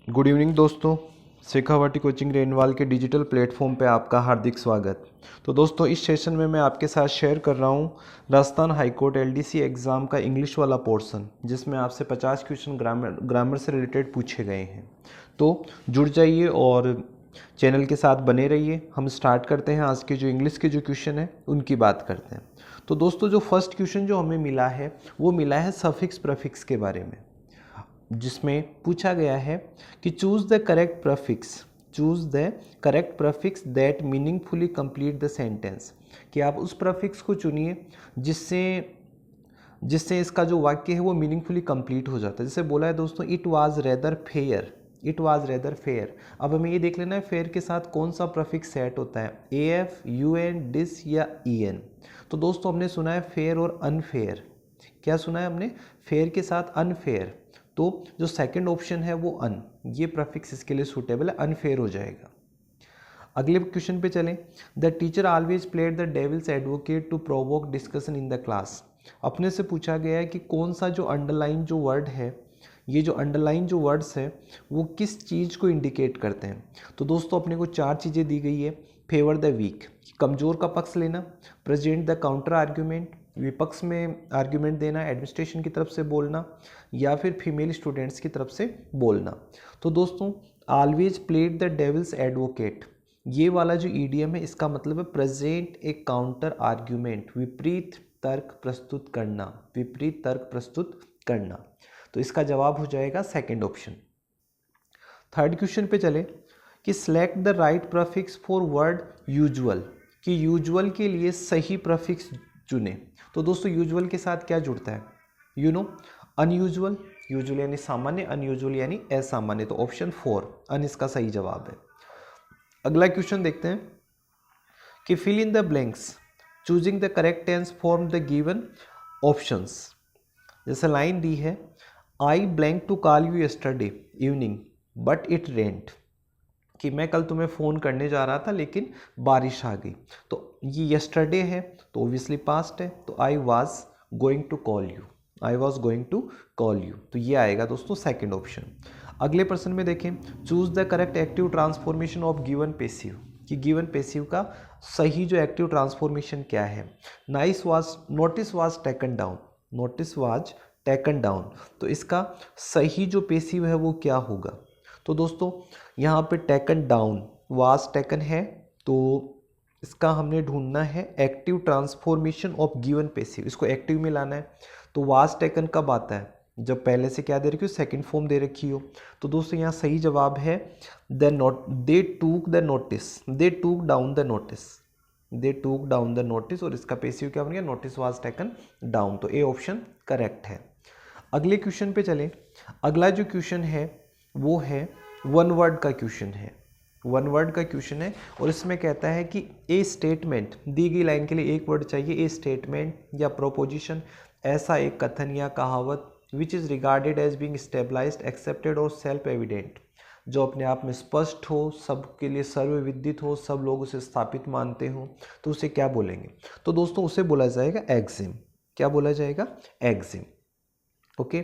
Good evening दोस्तों। Shekhawati coaching renewal के digital platform पे आपका हार्दिक स्वागत। तो दोस्तों इस सेशन में मैं आपके साथ शेयर कर रहा हूँ राजस्थान हाईकोर्ट एलडीसी एग्ज़ाम का इंग्लिश वाला पोर्शन, जिसमें आपसे 50 क्वेश्चन ग्रामर से रिलेटेड पूछे गए हैं। तो जुड़ जाइए और चैनल के साथ बने रहिए। हम स्टार्ट करते हैं। आज के जो इंग्लिश के जो क्वेश्चन हैं उनकी बात करते हैं। तो दोस्तों जो फर्स्ट क्वेश्चन जो हमें मिला है वो मिला है सफिक्स प्रीफिक्स के बारे में, जिसमें पूछा गया है कि choose the correct prefix that meaningfully complete the sentence, कि आप उस प्रफिक्स को चुनिए जिससे जिससे इसका जो वाक्य है वो मीनिंगफुली कंप्लीट हो जाता है। जैसे बोला है दोस्तों, इट वाज रेदर फेयर। अब हमें ये देख लेना है फेयर के साथ कौन सा प्रफिक्स सेट होता है, A F, U N, dis या ई एन। तो दोस्तों हमने सुना है फेयर और अनफेयर। क्या सुना है हमने? फेयर के साथ अनफेयर। तो जो सेकंड ऑप्शन है वो अन, ये प्रफिक्स इसके लिए सूटेबल है, अनफेयर हो जाएगा। अगले क्वेश्चन पे चलें। The teacher always played the devil's advocate to provoke discussion in the class. अपने से पूछा गया है कि कौन सा जो अंडरलाइन जो वर्ड है, ये जो अंडरलाइन जो वर्ड्स है वो किस चीज़ को इंडिकेट करते हैं। तो दोस्तों अपने को चार चीज़ें दी गई है। फेवर द वीक, कमज़ोर का पक्ष लेना। प्रेजेंट द काउंटर आर्ग्यूमेंट, विपक्ष में आर्ग्यूमेंट देना, एडमिनिस्ट्रेशन की तरफ से बोलना, या फिर फीमेल स्टूडेंट्स की तरफ से बोलना। तो दोस्तों always played the devil's advocate, ये वाला जो ईडीएम है इसका मतलब है प्रेजेंट ए काउंटर आर्ग्यूमेंट, विपरीत तर्क प्रस्तुत करना। तो इसका जवाब हो जाएगा सेकंड ऑप्शन। थर्ड क्वेश्चन पे चले कि select the right prefix for word usual, कि यूजुअल के लिए सही प्रफिक्स चुने। तो दोस्तों यूजुअल के साथ क्या जुड़ता है? अनयूजुअल, यूजुअल यानी सामान्य, अनयूजुअल यानी असामान्य। तो ऑप्शन 4 अन इसका सही जवाब है। अगला क्वेश्चन देखते हैं कि fill in the blanks choosing the correct tense form the given options. जैसे लाइन दी है, I blank to call you yesterday evening but it rent, कि मैं कल तुम्हें फ़ोन करने जा रहा था लेकिन बारिश आ गई। तो ये यस्टरडे है तो ऑब्वियसली पास्ट है, तो I was going to call you, तो ये आएगा दोस्तों सेकंड ऑप्शन। अगले प्रश्न में देखें, choose the correct active transformation of given passive, कि गिवन पेसिव का सही जो एक्टिव ट्रांसफॉर्मेशन क्या है। नोटिस वाज टेकन डाउन, तो इसका सही जो पेसिव है वो क्या होगा? तो दोस्तों यहाँ पे टेकन डाउन, वाज टेकन है, तो इसका हमने ढूंढना है active transformation of given passive, इसको एक्टिव में लाना है। तो वाज टेकन कब आता है? जब पहले से क्या दे रखी हो, सेकंड फॉर्म दे रखी हो। तो दोस्तों यहाँ सही जवाब है दे टूक डाउन द नोटिस, और इसका पेसिव क्या बन गया? Notice was taken down. तो ए ऑप्शन करेक्ट है। अगले क्वेश्चन पे चलें। अगला जो क्वेश्चन है वो है वन वर्ड का क्वेश्चन है, और इसमें कहता है कि ए स्टेटमेंट, दी गई लाइन के लिए एक वर्ड चाहिए। ए स्टेटमेंट या प्रोपोजिशन, ऐसा एक कथन या कहावत which is regarded as being stabilized, accepted और सेल्फ एविडेंट, जो अपने आप में स्पष्ट हो, सबके लिए सर्वविदित हो, सब लोग उसे स्थापित मानते हो, तो उसे क्या बोलेंगे? तो दोस्तों उसे बोला जाएगा एक्सिम। क्या बोला जाएगा? एक्सिम। ओके,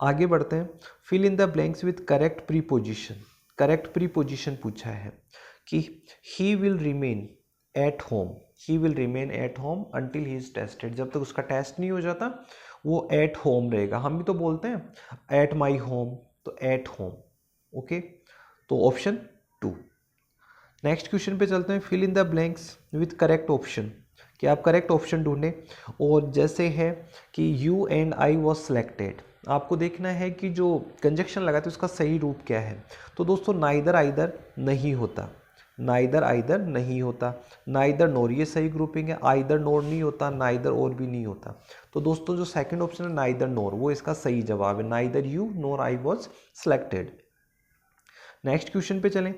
आगे बढ़ते हैं। Fill in the blanks with correct preposition. Correct preposition पूछा है कि he will remain at home until he is tested, जब तक उसका टेस्ट नहीं हो जाता वो एट होम रहेगा। हम भी तो बोलते हैं एट माई होम, तो एट होम। ओके, तो ऑप्शन 2। नेक्स्ट क्वेश्चन पे चलते हैं। Fill in the blanks with correct option, कि आप करेक्ट ऑप्शन ढूंढें। और जैसे है कि you and I was selected, आपको देखना है कि जो कंजक्शन लगा था उसका सही रूप क्या है। तो दोस्तों नाइदर आइदर नहीं होता, नाइदर नोर ये सही ग्रुपिंग है, आइदर नोर नहीं होता, नाइदर और भी नहीं होता। तो दोस्तों जो सेकंड ऑप्शन है नाइदर नोर, वो इसका सही जवाब है। Neither you NOR I was selected. Next question पे चलें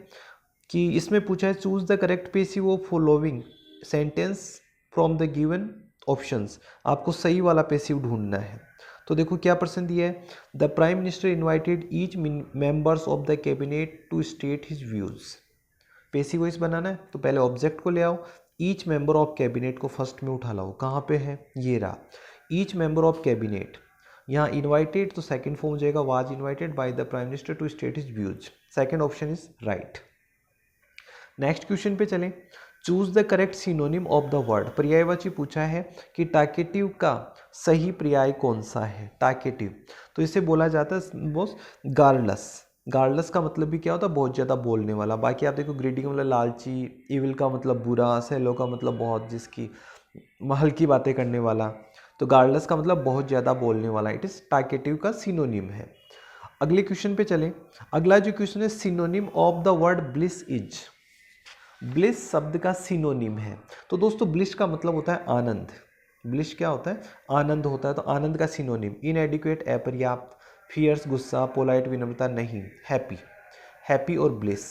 कि इसमें पूछा है choose the correct passive of following sentence from the given options. आपको सही वाला पेसिव ढूंढना है। तो देखो क्या प्रश्न दिया है, the prime minister invited each members of the cabinet to state his views. Passive voice बनाना है तो पहले ऑब्जेक्ट को ले आओ, ईच मेंबर ऑफ कैबिनेट को फर्स्ट में उठा लाओ। कहाँ पे है? ये रहा ईच मेंबर ऑफ कैबिनेट। यहाँ इन्वाइटेड तो सेकंड फॉर्म हो जाएगा, was invited by the prime minister to state his views. Second option is right. Next question पे चलें। Choose the correct synonym of the word. पर्यायवाची पूछा है कि टाकेटिव का सही पर्याय कौन सा है। टाकेटिव तो इसे बोला जाता है बॉस गार्डलस। गार्डलस का मतलब भी क्या होता है, बहुत ज़्यादा बोलने वाला। बाकी आप देखो ग्रीडी का मतलब लालची, इविल का मतलब बुरा, सेलो का मतलब बहुत जिसकी हल्की बातें करने वाला। तो गार्डलस का मतलब बहुत ज़्यादा बोलने वाला। इट इज़ टाकेटिव का सिनोनिम है। अगले क्वेश्चन पे चलें। अगला जो क्वेश्चन है, synonym of the word bliss is. Bliss शब्द का सिनोनिम है। तो दोस्तों ब्लिस का मतलब होता है आनंद। ब्लिस क्या होता है, आनंद होता है। तो आनंद का सिनोनिम इनएडिक्वेट अपर्याप्त, फियर्स गुस्सा, पोलाइट विनम्रता नहीं, हैप्पी। हैप्पी और ब्लिस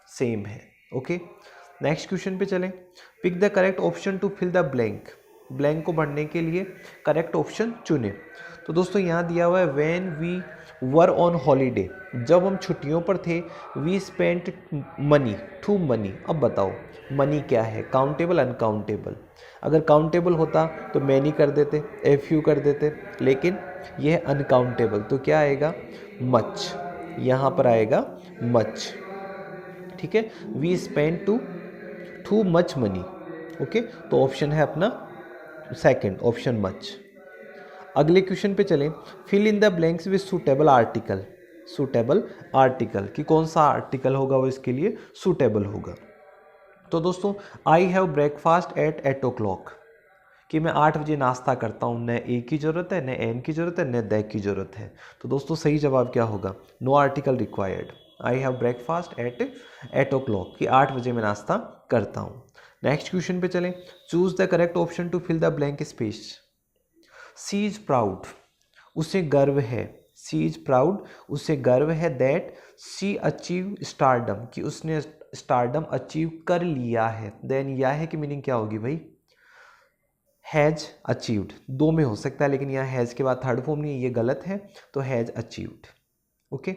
सेम है। ओके, नेक्स्ट क्वेश्चन पे चलें। Pick the correct option to fill the blank. Blank को भरने के लिए करेक्ट ऑप्शन चुने। तो दोस्तों यहाँ दिया हुआ है when we were on holiday, जब हम छुट्टियों पर थे। We spent money, too money. अब बताओ मनी क्या है, काउंटेबल अनकाउंटेबल। अगर काउंटेबल होता तो मैनी कर देते, ए फ्यू कर देते, लेकिन यह है अनकाउंटेबल। तो क्या आएगा, मच। यहाँ पर आएगा मच। ठीक है, we spend too much money. Okay, तो ऑप्शन है अपना सेकंड ऑप्शन मच। अगले क्वेश्चन पे चलें। Fill in the blanks with suitable article. Suitable article कि कौन सा आर्टिकल होगा वो इसके लिए सूटेबल होगा। तो दोस्तों आई हैव ब्रेकफास्ट एट 8 o'clock कि मैं 8 बजे नाश्ता करता हूँ। न ए की ज़रूरत है, न एन की ज़रूरत है, न द की ज़रूरत है। तो दोस्तों सही जवाब क्या होगा, no article required. I have breakfast at 8 o'clock कि 8 बजे मैं नाश्ता करता हूँ। नेक्स्ट क्वेश्चन पे चलें। Choose the correct option to fill the blank space. She is proud, उसे गर्व है। सी इज प्राउड, उसे गर्व है। दैट शी अचीव स्टारडम कि उसने स्टारडम अचीव कर लिया है। देन यह है कि मीनिंग क्या होगी भाई, हैज अचीव्ड। दो में हो सकता है, लेकिन यहाँ हैज़ के बाद थर्ड फॉर्म नहीं है, ये गलत है। तो हैज़ अचीव्ड। ओके,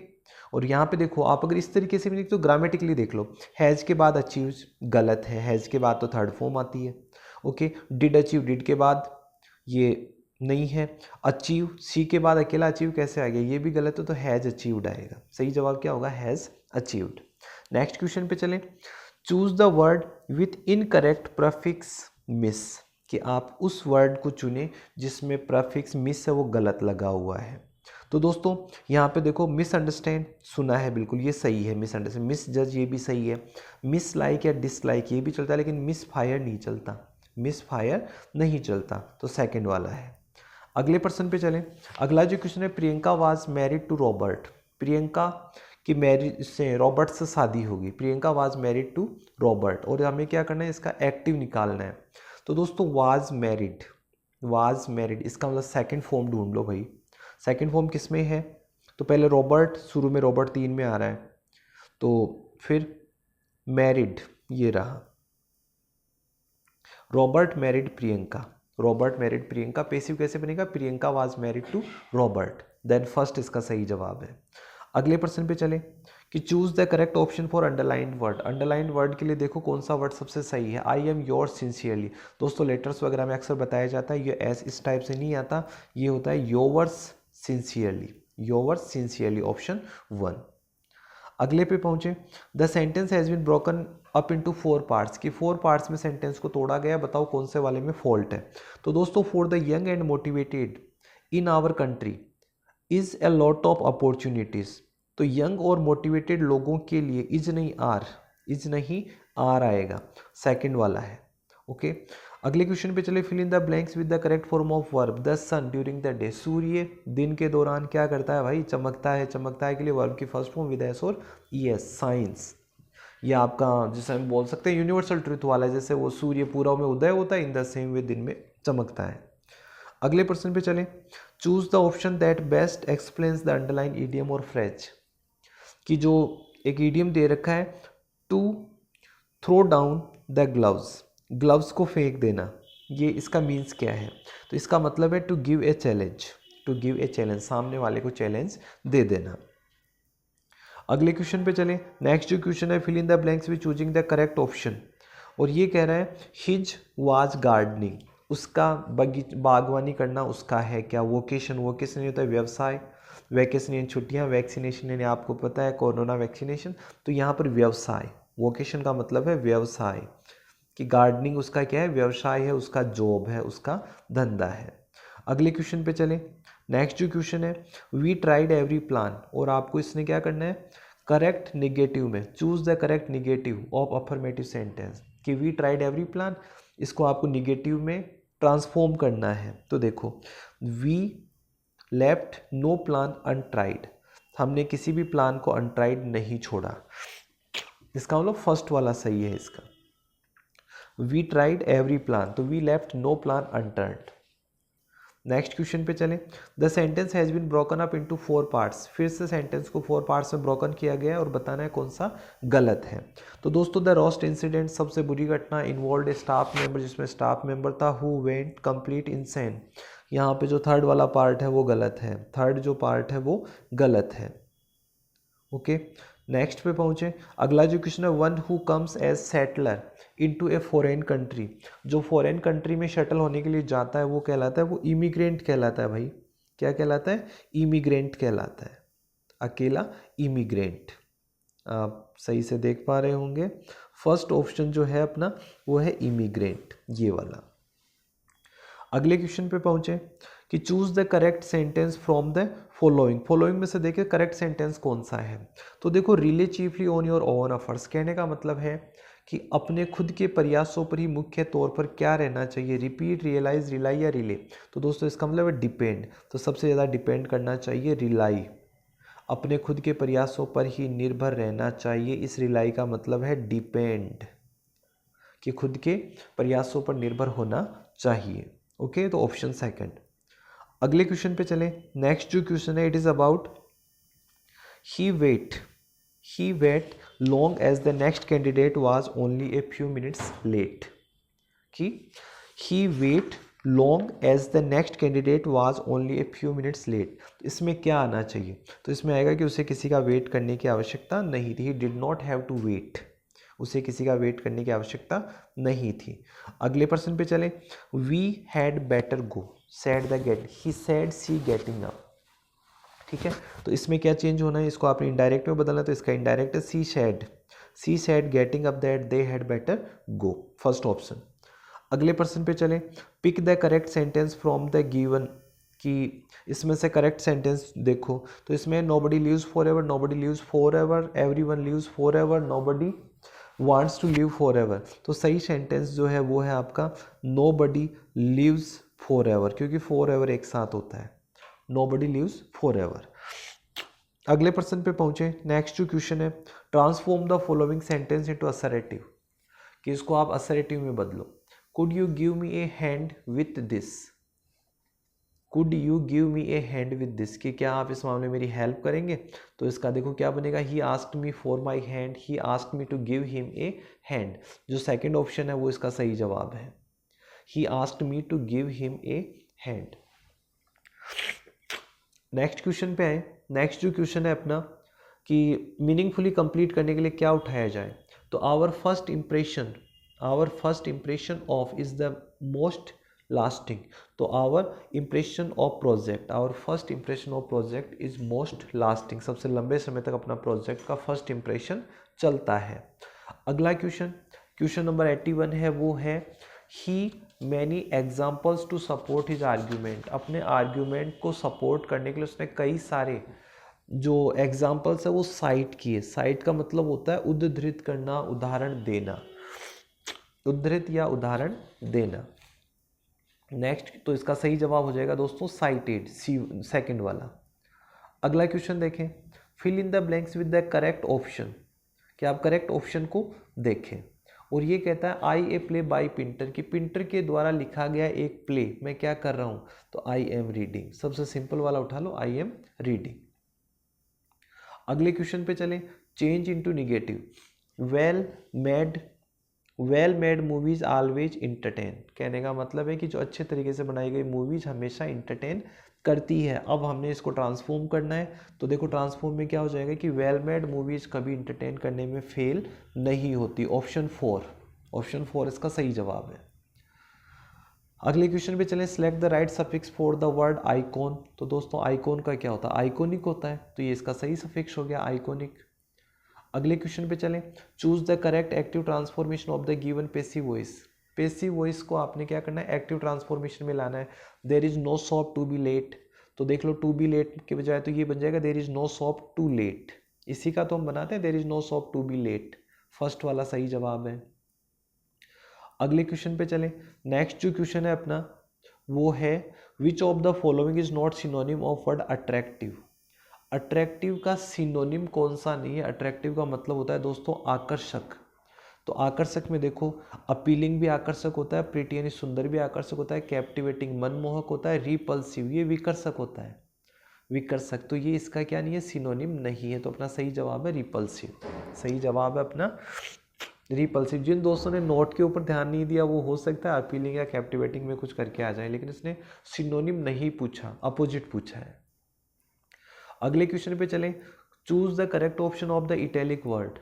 और यहाँ पे देखो आप अगर इस तरीके से भी देख तो ग्रामेटिकली देख लो, हैज़ के बाद अचीव गलत है, हैज़ के बाद तो थर्ड फॉर्म आती है। ओके, डिड अचीव, डिड के बाद ये नहीं है। अचीव, सी के बाद अकेला अचीव कैसे आ गया, ये भी गलत है। तो हैज़ अचीव्ड आएगा। सही जवाब क्या होगा, हैज़ अचीव्ड। नेक्स्ट क्वेश्चन पे चलें। Choose the word with incorrect prefix miss कि आप उस वर्ड को चुने जिसमें प्रफिक्स मिस है वो गलत लगा हुआ है। तो दोस्तों यहाँ पे देखो मिसअंडरस्टैंड सुना है, बिल्कुल ये सही है। मिसअंडरस्टैंड, मिस जज ये भी सही है। मिस लाइक या डिसलाइक ये भी चलता है, लेकिन मिस फायर नहीं चलता। मिस फायर नहीं चलता, तो सेकंड वाला है। अगले पर्सन पे चलें। अगला जो क्वेश्चन है, Priyanka was married to Robert. Priyanka की मैरिज से रॉबर्ट से शादी होगी। Priyanka was married to Robert, और हमें क्या करना है, इसका एक्टिव निकालना है। तो दोस्तों वाज मैरिड, वाज मैरिड इसका मतलब सेकंड फॉर्म ढूंढ लो भाई। सेकंड फॉर्म किस में है, तो पहले रॉबर्ट, शुरू में रॉबर्ट 3 में आ रहा है, तो फिर मैरिड ये रहा, Robert married Priyanka. Robert married Priyanka, passive कैसे बनेगा, Priyanka was married to Robert. Then first इसका सही जवाब है। अगले प्रश्न पे चले कि choose the correct option for underlined word. Underlined word के लिए देखो कौन सा वर्ड सबसे सही है। I am yours sincerely. दोस्तों लेटर्स वगैरह में अक्सर बताया जाता है, ये एस इस टाइप से नहीं आता, ये होता है yours sincerely. Yours sincerely, option 1। अगले पे पहुंचे। The sentence has been broken up into 4 parts कि 4 पार्ट्स में सेंटेंस को तोड़ा गया। बताओ कौन से वाले में फॉल्ट है। तो दोस्तों for the young and motivated in our country is a lot of opportunities. तो यंग और मोटिवेटेड लोगों के लिए इज नहीं आर, इज नहीं आर आएगा, सेकंड वाला है। ओके, अगले क्वेश्चन पे चले। Fill in the blanks with the correct form of verb. The sun during the day, सूर्य दिन के दौरान क्या करता है भाई, चमकता है। चमकता है के लिए वर्ब की फर्स्ट फॉर्म विद एस और ईएस, साइंस। ये आपका जैसे हम बोल सकते हैं यूनिवर्सल ट्रुथ वाला है, जैसे वो सूर्य पूरा में उदय होता है, इन द सेम वे दिन में चमकता है। अगले प्रश्न पे चलें। Choose the option that best explains the underline idiom और फ्रेज कि जो एक ईडियम दे रखा है, to throw down the gloves, gloves को फेंक देना, ये इसका मीन्स क्या है। तो इसका मतलब है to give a challenge, to give a challenge, सामने वाले को चैलेंज दे देना। अगले क्वेश्चन पे चलें। नेक्स्ट जो क्वेश्चन है, fill in the blanks with choosing the correct option, और ये कह रहा है हिज वाज गार्डनिंग, उसका बागवानी करना उसका है क्या? वोकेशन, वोकेशन ये होता है व्यवसाय, वैकेशन यानी छुट्टियाँ, वैक्सीनेशन यानी आपको पता है कोरोना वैक्सीनेशन, तो यहाँ पर व्यवसाय, वोकेशन का मतलब है व्यवसाय, कि गार्डनिंग उसका क्या है? व्यवसाय है, उसका जॉब है, उसका धंधा है। अगले क्वेश्चन पे चलें। नेक्स्ट जो क्वेश्चन है, वी ट्राइड एवरी प्लान, और आपको इसने क्या करना है? करेक्ट निगेटिव में choose the correct negative of affirmative sentence, कि वी ट्राइड एवरी प्लान, इसको आपको निगेटिव में ट्रांसफॉर्म करना है। तो देखो, we left no plan untried, हमने किसी भी प्लान को अनट्राइड नहीं छोड़ा, इसका मतलब फर्स्ट वाला सही है इसका। वी ट्राइड एवरी प्लान, तो we left no plan unturned. Next question पे चलें। The sentence has been broken up into 4 parts, फिर से सेंटेंस को 4 पार्ट्स में ब्रोकन किया गया है और बताना है कौन सा गलत है। तो दोस्तों, द रोस्ट इंसिडेंट, सबसे बुरी घटना, इन्वॉल्व ए स्टाफ मेंबर, जिसमें स्टाफ मेंबर था, हु वेंट कंप्लीट इनसेन, यहाँ पे जो थर्ड वाला पार्ट है वो गलत है, थर्ड जो पार्ट है वो गलत है। ओके, नेक्स्ट पे पहुंचे। अगला जो क्वेश्चन है, one who comes as settler into a foreign country, जो फॉरेन कंट्री में शटल होने के लिए जाता है वो कहलाता है, वो इमिग्रेंट कहलाता है भाई। क्या कहलाता है? इमिग्रेंट कहलाता है, अकेला इमिग्रेंट। आप सही से देख पा रहे होंगे, फर्स्ट ऑप्शन जो है अपना वो है इमिग्रेंट, ये वाला। अगले क्वेश्चन पे पहुंचे कि choose the correct sentence from the following, following में से देखिए करेक्ट सेंटेंस कौन सा है। तो देखो, relay chiefly on your own efforts, कहने का मतलब है कि अपने खुद के प्रयासों पर ही मुख्य तौर पर क्या रहना चाहिए? रिपीट, रियलाइज, रिलाई या रिले? तो दोस्तों इसका मतलब है डिपेंड, तो सबसे ज़्यादा डिपेंड करना चाहिए रिलाई, अपने खुद के प्रयासों पर ही निर्भर रहना चाहिए। इस रिलाई का मतलब है डिपेंड, कि खुद के प्रयासों पर निर्भर होना चाहिए। ओके, तो ऑप्शन सेकंड। अगले क्वेश्चन पे चलें। नेक्स्ट जो क्वेश्चन है, it is about he wait long as the next candidate was only a few minutes late, कि he wait long as the next candidate was only a few minutes late. इसमें क्या आना चाहिए? तो इसमें आएगा कि उसे किसी का वेट करने की आवश्यकता नहीं थी, he did not have to wait, उसे किसी का वेट करने की आवश्यकता नहीं थी। अगले पर्सन पे चलें। We had better go said the gate, he said she getting up, ठीक है। तो इसमें क्या चेंज होना है? इसको आपने इनडायरेक्ट में बदलना है, तो इसका इनडायरेक्ट है she said getting up that they had better go, first option. अगले पर्सन पे चलें। Pick the correct sentence from the given, कि इसमें से करेक्ट सेंटेंस देखो, तो इसमें nobody lives for ever, nobody lives for ever, everyone lives for ever, nobody wants to live for ever. तो सही सेंटेंस जो है वो है आपका नोबडी लिव्स फॉर एवर, क्योंकि फॉर एवर एक साथ होता है, नोबडी लिव्स फॉर एवर। अगले पर्सन पे पहुंचे। नेक्स्ट जो क्वेश्चन है, transform the following sentence into assertive, कि इसको आप असरेटिव में बदलो। Could you give me A hand with this, could you give me A hand with this, कि क्या आप इस मामले में मेरी हेल्प करेंगे? तो इसका देखो क्या बनेगा, he asked me for my hand, he asked me to give him a hand. जो सेकंड ऑप्शन है वो इसका सही जवाब है, he asked me to give him a hand. Next question पे आए। नेक्स्ट जो क्वेश्चन है अपना, कि मीनिंगफुली कंप्लीट करने के लिए क्या उठाया जाए? तो our first impression of is the most lasting, तो our impression of project, our first impression of project is most lasting, सबसे लंबे समय तक अपना प्रोजेक्ट का फर्स्ट इंप्रेशन चलता है। अगला क्वेश्चन नंबर 81 है, वो है he many examples to support his argument, अपने आर्ग्यूमेंट को सपोर्ट करने के लिए उसने कई सारे जो एग्जाम्पल्स है वो साइट किए। साइट का मतलब होता है उद्धृत करना, उदाहरण देना, उद्धृत या उदाहरण देना। नेक्स्ट, तो इसका सही जवाब हो जाएगा दोस्तों साइटेड, सी सेकंड वाला। अगला क्वेश्चन देखें। Fill in the blanks with the correct option, कि आप करेक्ट ऑप्शन को देखें। और ये कहता है आई ए प्ले बाय पिंटर, कि पिंटर के द्वारा लिखा गया एक प्ले मैं क्या कर रहा हूँ? तो आई एम रीडिंग, सबसे सिंपल वाला उठा लो, आई एम रीडिंग। अगले क्वेश्चन पे चलें। Change into negative, well made movies always entertain, कहने का मतलब है कि जो अच्छे तरीके से बनाई गई मूवीज हमेशा इंटरटेन करती है। अब हमने इसको ट्रांसफॉर्म करना है, तो देखो ट्रांसफॉर्म में क्या हो जाएगा कि वेल मेड मूवीज कभी इंटरटेन करने में फेल नहीं होती, ऑप्शन 4 इसका सही जवाब है। अगले क्वेश्चन पे चलें, select the right suffix for the word icon. तो दोस्तों आइकॉन का क्या होता है, आइकॉनिक होता है, तो ये इसका सही सफिक्स हो गया आइकॉनिक। अगले क्वेश्चन पे चलें, choose the correct active transformation of the given passive voice. Passive voice को आपने क्या करना है, एक्टिव ट्रांसफॉर्मेशन में लाना है। There is no shop to be late, तो देख लो टू बी लेट के बजाय तो ये बन जाएगा there is no shop to late. इसी का तो हम बनाते हैं there is no shop to be late, first वाला सही जवाब है। अगले क्वेश्चन पे चलें, नेक्स्ट जो क्वेश्चन है अपना वो है which of the following is not synonym of word attractive. Attractive का सिनोनिम कौन सा नहीं है, अट्रैक्टिव का मतलब होता है दोस्तों आकर्षक। तो आकर्षक में देखो, अपीलिंग भी आकर्षक होता है, प्रिटी यानी सुंदर भी आकर्षक होता है, कैप्टिवेटिंग मनमोहक होता है, रिपल्सिव ये विकर्षक होता है, विकर्षक। तो ये इसका क्या नहीं है, सिनोनिम नहीं है, तो अपना सही जवाब है रिपल्सिव। सही जवाब है अपना रिपल्सिव। जिन दोस्तों ने नोट के ऊपर ध्यान नहीं दिया वो हो सकता है अपीलिंग या कैप्टिवेटिंग में कुछ करके आ जाए, लेकिन इसने सिनोनिम नहीं पूछा, अपोजिट पूछा है। अगले क्वेश्चन पे चलें, choose the correct option of the italic word.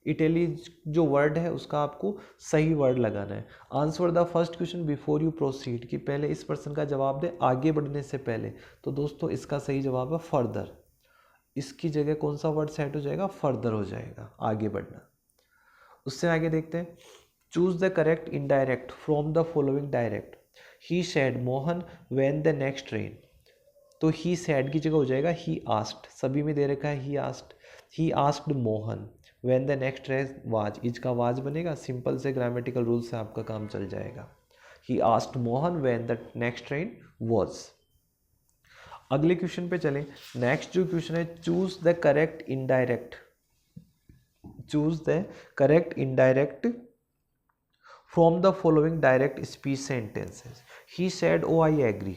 Italic जो वर्ड है उसका आपको सही वर्ड लगाना है। Answer the first question before you proceed, कि पहले इस प्रश्न का जवाब दे आगे बढ़ने से पहले। तो दोस्तों इसका सही जवाब है फर्दर। इसकी जगह कौन सा वर्ड सेट हो जाएगा, फर्दर हो जाएगा, आगे बढ़ना। उससे आगे देखते हैं, choose the correct indirect from the following direct. He said Mohan when the next train, तो ही सेड की जगह हो जाएगा ही आस्क्ड, सभी में दे रखा है he asked Mohan when the next train was, is का वाज बनेगा, सिंपल से ग्रामेटिकल रूल से आपका काम चल जाएगा। He asked Mohan when the next train was. अगले क्वेश्चन पे चलें, नेक्स्ट जो क्वेश्चन है, choose the correct indirect, choose the correct indirect from the following direct speech sentences. He said oh I agree,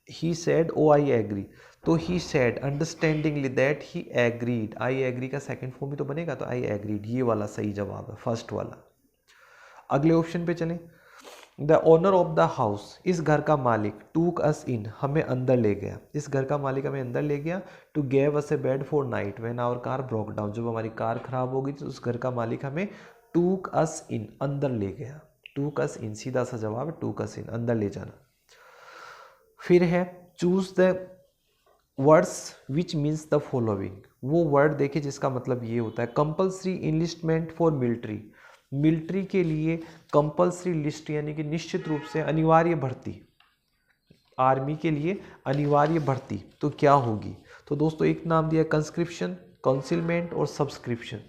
he said oh I agree, तो he said understandingly that he agreed, I agree का second form ही तो बनेगा, तो I agreed ये वाला सही जवाब है, फर्स्ट वाला। अगले ऑप्शन पे चलें, the owner of the house, इस घर का मालिक, टूक अस इन, हमें अंदर ले गया, इस घर का मालिक हमें अंदर ले गया, to gave us a bed for night when our car broke down, जब हमारी कार खराब हो गई तो उस घर का मालिक हमें टूक अस इन, अंदर ले गया, टूक अस इन सीधा सा जवाब है, टूक अस इन अंदर ले जाना। फिर है choose the words which means the following, वो वर्ड देखिए जिसका मतलब ये होता है, compulsory enlistment for military, military के लिए कंपल्सरी लिस्ट यानी कि निश्चित रूप से अनिवार्य भर्ती, आर्मी के लिए अनिवार्य भर्ती, तो क्या होगी। तो दोस्तों एक नाम दिया कंस्क्रिप्शन, कंसीलमेंट और सब्सक्रिप्शन।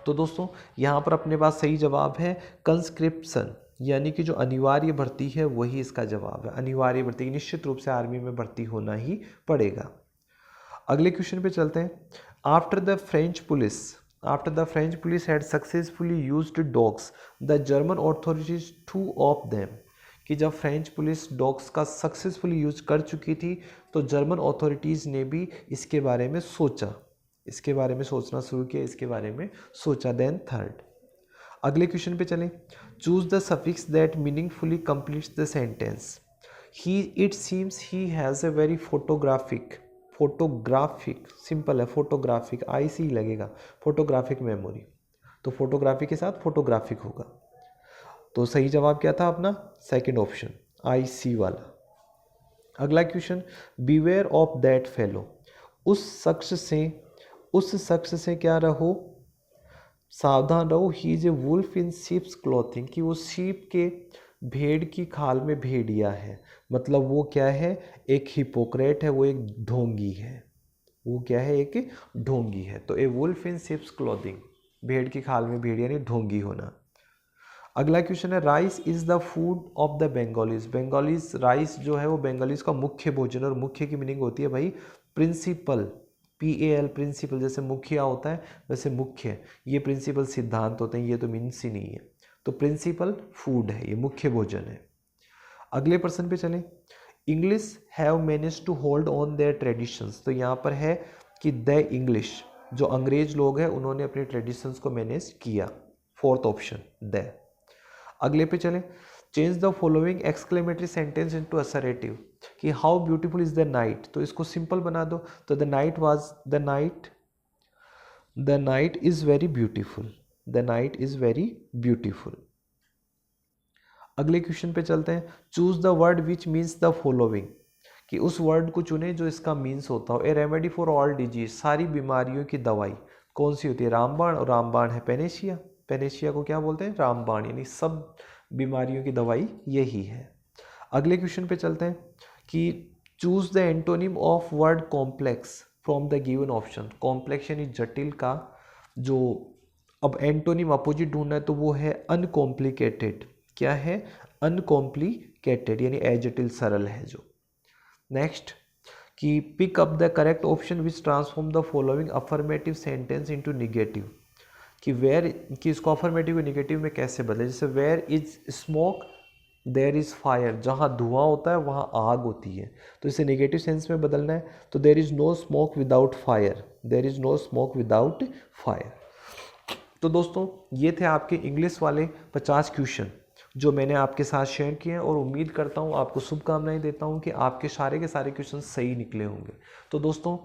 तो दोस्तों यहाँ पर अपने पास सही जवाब है कंस्क्रिप्शन, यानी कि जो अनिवार्य भर्ती है वही इसका जवाब है, अनिवार्य भर्ती, निश्चित रूप से आर्मी में भर्ती होना ही पड़ेगा। अगले क्वेश्चन पे चलते हैं, after the French police had successfully used dogs the German authorities two of them, कि जब फ्रेंच पुलिस डॉग्स का सक्सेसफुली यूज कर चुकी थी तो जर्मन ऑथोरिटीज़ ने भी इसके बारे में सोचा, इसके बारे में सोचना शुरू किया, इसके बारे में सोचा। देन थर्ड, अगले क्वेश्चन पे चलें, choose the suffix that meaningfully completes the sentence. He it seems he has a very photographic simple है, फोटोग्राफिक आई सी लगेगा, फोटोग्राफिक मेमोरी, तो फोटोग्राफी के साथ फोटोग्राफिक होगा, तो सही जवाब क्या था अपना, सेकंड ऑप्शन आई सी वाला। अगला question, beware of that fellow, उस शख्स से क्या रहो, सावधान रहो, he is a wolf in sheep's clothing, कि वो शीप के भेड़ की खाल में भेड़िया है, मतलब वो क्या है, एक हिपोक्रेट है, वो एक ढोंगी है, वो क्या है, एक ढोंगी है। तो ए वुल्फ इन शीप्स क्लॉथिंग, भेड़ की खाल में भेड़िया यानी ढोंगी होना। अगला क्वेश्चन है, rice is the food of the Bengalis, Bengalis rice जो है वो बंगालीज का मुख्य भोजन, और मुख्य की मीनिंग होती है भाई प्रिंसिपल, PAL प्रिंसिपल, जैसे मुखिया होता है वैसे मुख्य, ये प्रिंसिपल सिद्धांत होते हैं, ये तो मीन्स ही नहीं है, तो प्रिंसिपल फूड है, ये मुख्य भोजन है। अगले प्रश्न पे चलें, English have manage to hold on their traditions, तो यहाँ पर है कि द इंग्लिश, जो अंग्रेज लोग हैं उन्होंने अपने ट्रेडिशंस को मैनेज किया, फोर्थ ऑप्शन द। अगले पे चलें, change the following exclamatory sentence into assertive, कि how beautiful is the night, तो इसको सिंपल बना दो, तो the night is very beautiful, the night is very beautiful. अगले क्वेश्चन पे चलते हैं। Choose the word which means the following, कि उस वर्ड को चुने जो इसका मीन्स होता हो। ए रेमेडी फॉर ऑल डिजीज, सारी बीमारियों की दवाई कौन सी होती है? रामबाण, और रामबाण है पेनेशिया। पेनेशिया को क्या बोलते हैं? रामबाण, यानी सब बीमारियों की दवाई यही है। अगले क्वेश्चन पे चलते हैं कि choose the antonym of word complex from the given option. Complex यानी जटिल का जो अब एंटोनिम अपोजिट ढूंढना है तो वो है अनकॉम्प्लिकेटेड। क्या है? अनकॉम्प्लिकेटेड, यानी अजटिल, सरल है जो। नेक्स्ट कि pick up the correct option which transform the following affirmative sentence into negative, कि वेयर, कि इसको अफर्मेटिव को निगेटिव में कैसे बदले। जैसे where is smoke there is fire, जहाँ धुआं होता है वहाँ आग होती है, तो इसे नेगेटिव सेंस में बदलना है। तो there is no smoke without fire, there is no smoke without fire. तो दोस्तों ये थे आपके इंग्लिश वाले 50 क्वेश्चन जो मैंने आपके साथ शेयर किए हैं, और उम्मीद करता हूँ, आपको शुभकामनाएं देता हूँ कि आपके सारे के सारे क्वेश्चन सही निकले होंगे। तो दोस्तों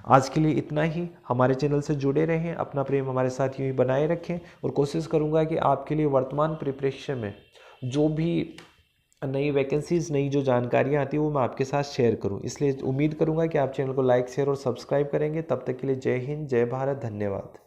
आज के लिए इतना ही। हमारे चैनल से जुड़े रहें, अपना प्रेम हमारे साथ यूँ ही बनाए रखें, और कोशिश करूँगा कि आपके लिए वर्तमान प्रिपरेशन में जो भी नई वैकेंसीज, नई जो जानकारियाँ आती है वो मैं आपके साथ शेयर करूँ। इसलिए उम्मीद करूँगा कि आप चैनल को लाइक, शेयर और सब्सक्राइब करेंगे। तब तक के लिए जय हिंद, जय भारत, धन्यवाद।